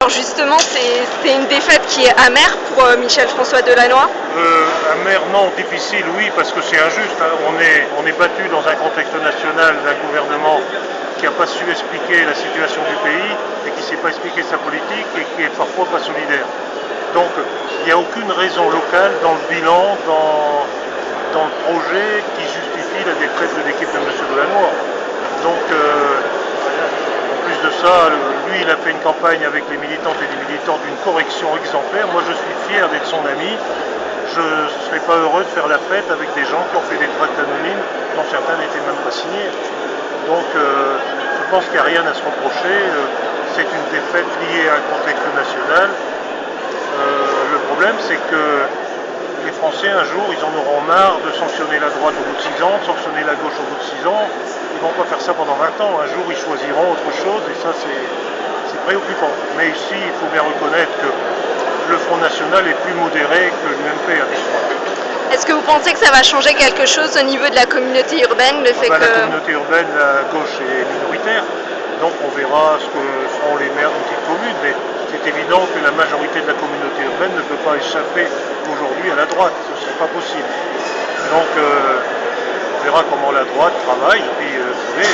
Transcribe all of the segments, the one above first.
Alors justement, c'est une défaite qui est amère pour Michel-François Delannoy. Amère, non, difficile, oui, parce que c'est injuste. Hein. On est battu dans un contexte national d'un gouvernement qui n'a pas su expliquer la situation du pays et qui ne sait pas expliquer sa politique et qui est parfois pas solidaire. Donc il n'y a aucune raison locale dans le bilan, dans le projet qui justifie la défaite de l'équipe de M. Delannoy. Donc en plus de ça, lui il a fait une campagne avec les militantes et les militants d'une correction exemplaire. Moi je suis fier d'être son ami. Je ne serais pas heureux de faire la fête avec des gens qui ont fait des tracts anonymes dont certains n'étaient même pas signés. Donc je pense qu'il n'y a rien à se reprocher. C'est une défaite liée à un contexte national. Le problème c'est que les Français un jour ils en auront marre de sanctionner la droite au bout de 6 ans, de sanctionner la gauche au bout de 6 ans. Ils ne vont pas faire ça pendant 20 ans. Un jour ils choisiront autre chose et ça c'est préoccupant. Mais ici il faut bien reconnaître que le Front National est plus modéré que l'UMP à ce point. Est-ce que vous pensez que ça va changer quelque chose au niveau de la communauté urbaine, le fait que... La communauté urbaine, la gauche est minoritaire, donc on verra ce que feront les maires d'une petite commune, mais c'est évident que la majorité de la communauté urbaine ne peut pas échapper aujourd'hui à la droite, ce ne serait pas possible. Donc on verra comment la droite travaille, et puis vous savez,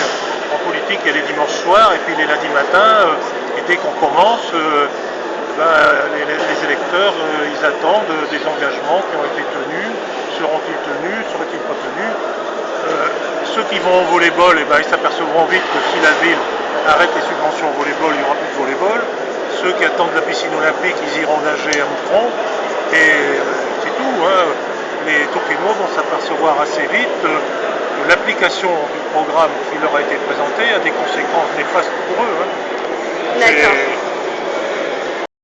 en politique il y a les dimanches soirs et puis les lundis matins, et dès qu'on commence, les électeurs ils attendent des engagements qui ont été tenus. Seront-ils tenus? Seront-ils pas tenus? Ceux qui vont au volleyball, ils s'apercevront vite que si la ville arrête les subventions au volleyball, il n'y aura plus de volleyball. Ceux qui attendent la piscine olympique, ils iront nager à Moutron. Et c'est tout. Hein. Les Tourquenois vont s'apercevoir assez vite que l'application du programme qui leur a été présenté a des conséquences néfastes pour eux. Hein. D'accord.